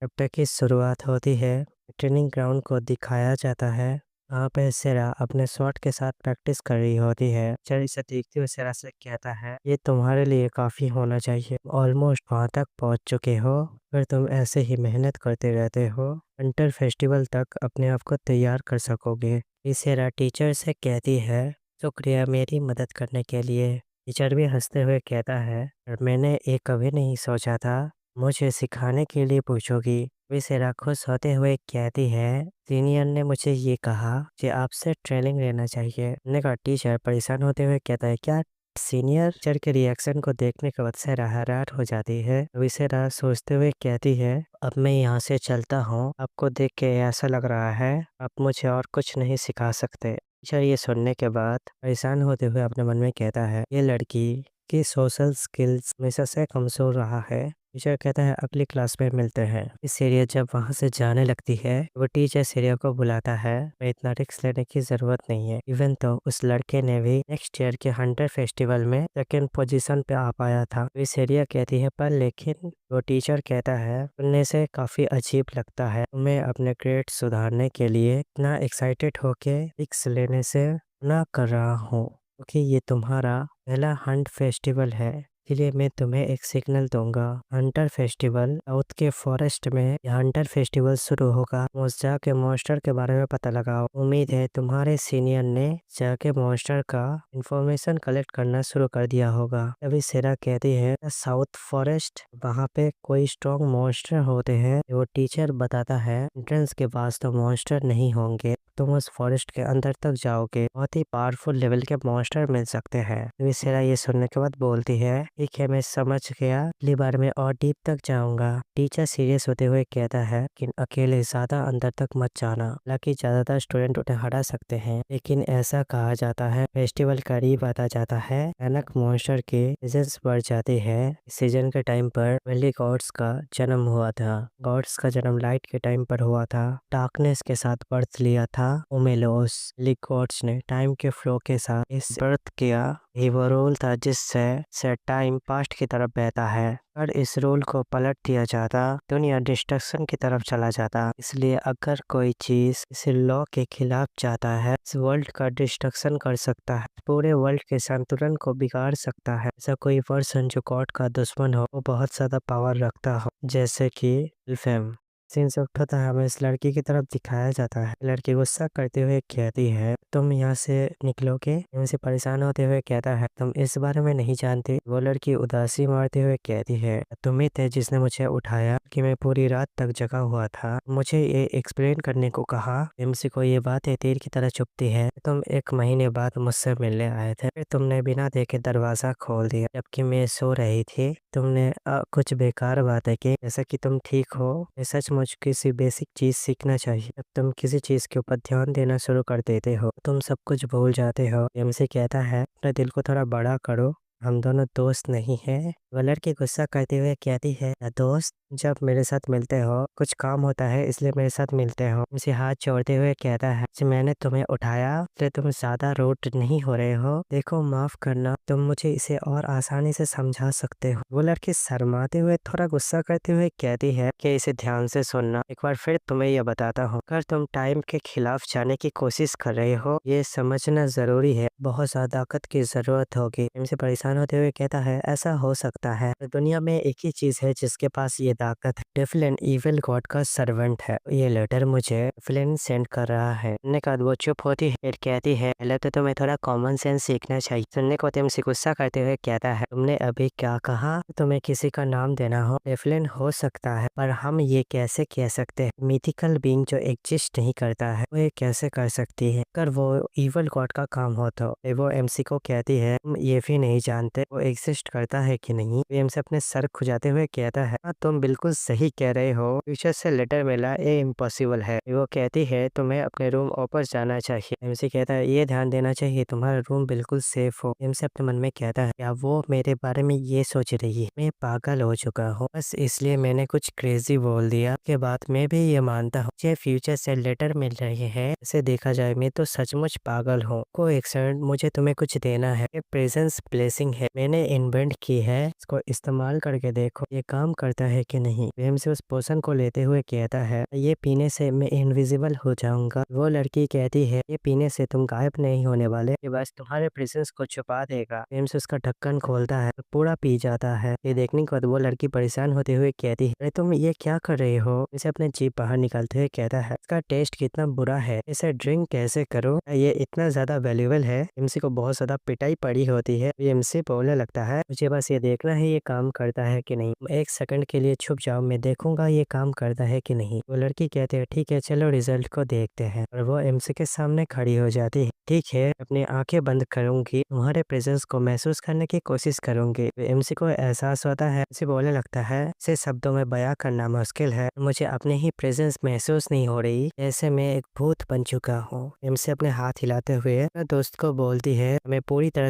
Chapter की शुरुआत होती है। ट्रेनिंग ग्राउंड को दिखाया जाता है। वहाँ पे सेरा अपने शॉट के साथ प्रैक्टिस कर रही होती है। चल इसे देखते हुए सेरा से कहता है, ये तुम्हारे लिए काफ़ी होना चाहिए। ऑलमोस्ट वहाँ तक पहुँच चुके हो। अगर तुम ऐसे ही मेहनत करते रहते हो, विंटर फेस्टिवल तक अपने आप को तैयार कर सकोगे। ये सेरा टीचर से कहती है, शुक्रिया मेरी मदद करने के लिए। टीचर भी हंसते हुए कहता है, और मैंने ये कभी नहीं सोचा था मुझे सिखाने के लिए पूछोगी। विसेरा खुश होते हुए कहती है, सीनियर ने मुझे ये कहा कि आपसे ट्रेनिंग लेना चाहिए। मैंने कहा टीचर परेशान होते हुए कहता है, क्या? सीनियर टीचर के रिएक्शन को देखने के बाद सेरा हैरान हो जाती है। विसेरा सोचते हुए कहती है, अब मैं यहाँ से चलता हूँ। आपको देख के ऐसा लग रहा है आप मुझे और कुछ नहीं सिखा सकते। टीचर ये सुनने के बाद परेशान होते हुए अपने मन में कहता है, ये लड़की की सोशल स्किल्स हमेशा से कमजोर रहा है। टीचर कहता है, अगली क्लास में मिलते हैं। इस सीरिया जब वहाँ से जाने लगती है, वो टीचर सीरिया को बुलाता है। मैं इतना रिस्क लेने की जरूरत नहीं है। इवन तो उस लड़के ने भी नेक्स्ट ईयर के हंटर फेस्टिवल में सेकंड पोजीशन पे आ पाया था। वो सीरिया कहती है, पर लेकिन वो टीचर कहता है, सुनने से काफी अजीब लगता है। मैं अपने ग्रेड सुधारने के लिए इतना एक्साइटेड होके रिस्क लेने से ना कर रहा हूँ, क्योंकि ये तुम्हारा पहला हंट फेस्टिवल है। इसलिए मैं तुम्हें एक सिग्नल दूंगा। हंटर फेस्टिवल साउथ के फॉरेस्ट में हंटर फेस्टिवल शुरू होगा। उस जाके मॉन्स्टर के बारे में पता लगाओ। उम्मीद है तुम्हारे सीनियर ने जाके मॉन्स्टर का इंफॉर्मेशन कलेक्ट करना शुरू कर दिया होगा। अभी सेरा कहती है, साउथ फॉरेस्ट, वहाँ पे कोई स्ट्रॉन्ग मॉन्स्टर होते हैं। वो टीचर बताता है, एंट्रेंस के पास तो मॉन्स्टर नहीं होंगे। तुम उस फॉरेस्ट के अंदर तक जाओगे, बहुत ही पावरफुल लेवल के मॉन्स्टर मिल सकते हैं। सेरा ये सुनने के बाद बोलती है, ठीक है मैं समझ गया, अगली बार मैं और डीप तक जाऊंगा। टीचर सीरियस होते हुए कहता है कि अकेले ज्यादा अंदर तक मत जाना। हालांकि ज्यादातर स्टूडेंट उन्हें हरा सकते हैं, लेकिन ऐसा कहा जाता है फेस्टिवल करीब आता जाता है, भयानक मॉन्स्टर के सीजन्स बढ़ जाते हैं। सीजन के टाइम पर वेली गॉड्स का जन्म हुआ था। गॉड्स का जन्म लाइट के टाइम पर हुआ था। डार्कनेस के साथ बर्थ लिया था ओमेलोस। गॉड्स ने टाइम के फ्लो के साथ इस बर्थ किया। ये वो रोल था जिससे से टाइम पास्ट की तरफ बहता है। अगर इस रोल को पलट दिया जाता, दुनिया डिस्ट्रक्शन की तरफ चला जाता। इसलिए अगर कोई चीज इस लॉ के खिलाफ जाता है, इस वर्ल्ड का डिस्ट्रक्शन कर सकता है, पूरे वर्ल्ड के संतुलन को बिगाड़ सकता है। ऐसा कोई पर्सन जो गॉड का दुश्मन हो, वो बहुत ज्यादा पावर रखता हो, जैसे कि इल्फेम। सीन से उठता है, हमें इस लड़की की तरफ दिखाया जाता है। लड़की गुस्सा करते हुए कहती है, तुम यहाँ से निकलोगे? इनसे परेशान होते हुए कहता है, तुम इस बारे में नहीं जानते। वो लड़की उदासी मारते हुए कहती है, तुम ही थे जिसने मुझे उठाया कि मैं पूरी रात तक जगा हुआ था। मुझे ये एक्सप्लेन करने को कहा। एमसी को ये बात तीर की तरह चुभती है। तुम 1 महीने बाद मुझसे मिलने आए थे, फिर तुमने बिना देखे दरवाजा खोल दिया जबकि मैं सो रही थी। तुमने कुछ बेकार बातें की, जैसा कि तुम ठीक हो। सचमुच किसी बेसिक चीज सीखना चाहिए। जब तुम किसी चीज के ऊपर ध्यान देना शुरू कर देते हो, तुम सब कुछ भूल जाते हो। एमसी कहता है, अपने दिल को थोड़ा बड़ा करो, हम दोनों दोस्त नहीं है। वह लड़की गुस्सा करते हुए कहती है, दोस्त जब मेरे साथ मिलते हो कुछ काम होता है, इसलिए मेरे साथ मिलते हो। उसे हाथ जोड़ते हुए कहता है, मैंने तुम्हें उठाया तो तुम ज्यादा रूड नहीं हो रहे हो। देखो माफ करना, तुम मुझे इसे और आसानी से समझा सकते हो। वो लड़की शर्माते हुए थोड़ा गुस्सा करते हुए कहती है कि इसे ध्यान से सुनना। एक बार फिर तुम्हें यह बताता हूँ, अगर तुम टाइम के खिलाफ जाने की कोशिश कर रहे हो, ये समझना जरूरी है, बहुत ज्यादा ताकत की जरूरत होगी। इनसे परेशान होते हुए कहता है, ऐसा हो सकता है, दुनिया में एक ही चीज है जिसके पास ये ताकत है। डेफिलन इविल गॉड का सर्वेंट है। ये लेटर मुझे डेफिलन सेंड कर रहा है। सुनने के बाद वो चुप होती है, फिर कहती है, पहले तो तुम्हें थोड़ा कॉमन सेंस सीखना चाहिए। सुनने को तुमसे गुस्सा करते हुए कहता है, तुमने अभी क्या कहा? तुम्हें किसी का नाम देना हो, डेफिलन हो सकता है, पर हम ये कैसे कह सकते हैं? मिथिकल बीइंग जो एग्जिस्ट नहीं करता है, वो ये कैसे कर सकती है? अगर वो इविल गॉड का काम हो तो वो एमसी को कहती है, तुम ये भी नहीं जानते वो एग्जिस्ट करता है कि नहीं। एमसी अपने सर खुजाते हुए कहता है, हाँ तुम बिल्कुल सही कह रहे हो, फ्यूचर से लेटर मिला ये इम्पॉसिबल है। वो कहती है, तुम्हें अपने रूम वापस जाना चाहिए। एमसी कहता है, ये ध्यान देना चाहिए तुम्हारा रूम बिल्कुल सेफ हो। एमसी अपने मन में कहता है, क्या वो मेरे बारे में ये सोच रही है मैं पागल हो चुका हूँ, बस इसलिए मैंने कुछ क्रेजी बोल दिया। के बाद मैं भी ये मानता हूँ मुझे फ्यूचर से लेटर मिल रहे हैं। इसे देखा जाए मैं तो सचमुच पागल हूँ। को एक सेकंड, मुझे तुम्हें कुछ देना है। ये प्रेजेंस ब्लेसिंग है, मैंने इन्वेंट की है, इसको इस्तेमाल करके देखो ये काम करता है कि कि नहीं। एमसी उस पोशन को लेते हुए कहता है ये पीने से मैं इनविजिबल हो जाऊंगा। वो लड़की कहती है ये पीने से तुम गायब नहीं होने वाले, ये बस तुम्हारे प्रेजेंस को छुपा देगा। एमसी उसका ढक्कन खोलता है, पूरा पी जाता है। ये देखने के बाद वो लड़की परेशान होते हुए कहती है अरे तुम ये क्या कर रहे हो। इसे अपने जीभ बाहर निकालते हुए कहता है इसका टेस्ट कितना बुरा है, इसे ड्रिंक कैसे करो, ये इतना ज्यादा वैल्यूएबल है। एमसी को बहुत ज्यादा पिटाई पड़ी होती है। एमसी बोलने लगता है मुझे बस ये देखना है ये काम करता है कि नहीं, एक सेकंड के लिए छुप जाओ, मैं देखूंगा ये काम करता है कि नहीं। वो लड़की कहते हैं ठीक है चलो रिजल्ट को देखते हैं, और वो एमसी के सामने खड़ी हो जाती है। ठीक है अपनी आंखें बंद करूंगी, तुम्हारे प्रेजेंस को महसूस करने की कोशिश करूंगी। एमसी को एहसास होता है, एमसी बोलने लगता है इसे शब्दों में बयां करना मुश्किल है, मुझे अपने ही प्रेजेंस महसूस नहीं हो रही, जैसे मैं एक भूत बन चुका हूँ। एमसी अपने हाथ हिलाते हुए दोस्त को बोलती है मैं पूरी तरह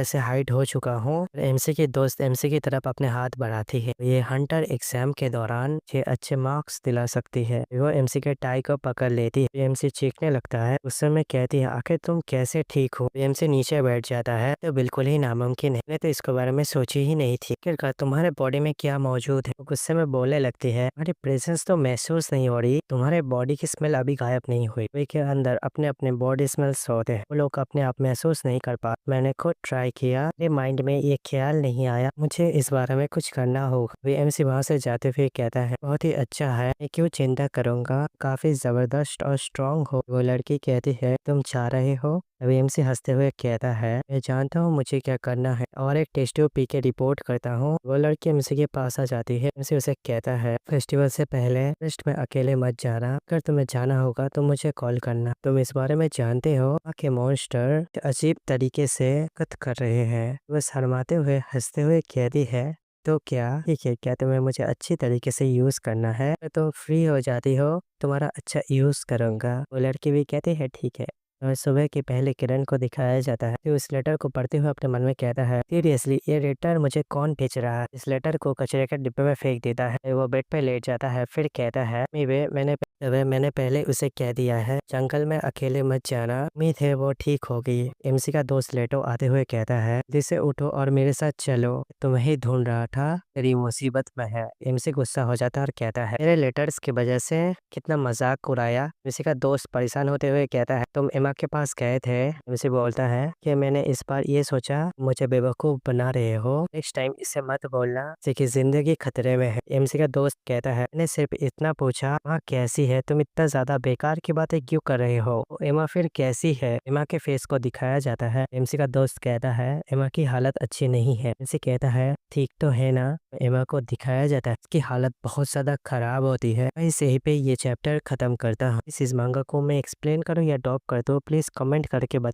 से हाइड हो चुका हूँ। एमसी की दोस्त एमसी की तरफ अपने हाथ बढ़ाती है। ये हंटर एग्जाम के दौरान अच्छे मार्क्स दिला सकती है। वो एमसी के टाई को पकड़ लेती है। एमसी चीखने लगता है, उस समय कहती है आखिर तुम कैसे ठीक हो। एमसी नीचे बैठ जाता है तो बिल्कुल ही नामुमकिन है, मैं तो इसके बारे में सोची ही नहीं थी। आखिरकार तुम्हारे बॉडी में क्या मौजूद है। गुस्से में बोलने लगती है तुम्हारी प्रेजेंस तो महसूस नहीं हो रही, तुम्हारे बॉडी की स्मेल अभी गायब नहीं हुई। वे के अंदर अपने अपने बॉडी स्मेल होते हैं, वो लोग अपने आप महसूस नहीं कर पाते। मैंने खुद ट्राई किया, मेरे माइंड में ये ख्याल नहीं आया मुझे इस बारे में कुछ करना होगा। वे एमसी वहाँ से जाते हुए कहता है बहुत ही अच्छा है, मैं क्यों चिंता करूंगा, काफी जबरदस्त और स्ट्रॉन्ग हो। वो लड़की कहती है तुम चाह रहे हो। अभी एमसी हंसते हुए कहता है मैं जानता हूँ मुझे क्या करना है और एक टेस्ट ट्यूब पी के रिपोर्ट करता हूँ। वो लड़की एमसी के पास आ जाती है। एमसी उसे कहता है फेस्टिवल से पहले फेस्ट में अकेले मत जाना, अगर तुम्हें जाना होगा तो मुझे कॉल करना। तुम इस बारे में जानते हो कि मॉन्स्टर अजीब तरीके से कत कर रहे हैं। वह शर्माते हुए हंसते हुए कहती है तो क्या ठीक है, क्या तुम्हें मुझे अच्छी तरीके से यूज करना है, तो फ्री हो जाती हो, तुम्हारा अच्छा यूज करूंगा। वो लड़की भी कहती है ठीक है। और सुबह की पहली किरण को दिखाया जाता है। फिर उस लेटर को पढ़ते हुए अपने मन में कहता है सीरियसली ये लेटर मुझे कौन भेज रहा है। इस लेटर को कचरे के डिब्बे में फेंक देता है। वो बेड पे लेट जाता है, फिर कहता है मैंने पहले उसे कह दिया है जंगल में अकेले मत जाना, उम्मीद है वो ठीक होगी। एमसी का दोस्त लेटो आते हुए कहता है जिसे उठो और मेरे साथ चलो, तुम्हें ढूंढ रहा था, तेरी मुसीबत में है। एमसी गुस्सा हो जाता है और कहता है मेरे लेटर्स की वजह से कितना मजाक उड़ाया। एमसी का दोस्त परेशान होते हुए कहता है तुम एमा के पास गए थे। एमसी बोलता है कि मैंने इस बार ये सोचा मुझे बेवकूफ बना रहे हो, नेक्स्ट टाइम इसे मत बोलना, इसकी जिंदगी खतरे में है। एमसी का दोस्त कहता है मैंने सिर्फ इतना पूछा वहाँ कैसी है, तुम इतना ज्यादा बेकार की बातें क्यों कर रहे हो। एमा फिर कैसी है। एमा के फेस को दिखाया जाता है। एमसी का दोस्त कहता है एमा की हालत अच्छी नहीं है। एमसी कहता है ठीक तो है ना। एमा को दिखाया जाता है इसकी हालत बहुत ज्यादा खराब होती है। इस यहीं पे ये चैप्टर खत्म करता हूँ। इस मांगा को मैं एक्सप्लेन करूँ या ड्रॉप कर दो, प्लीज कमेंट करके बताएं।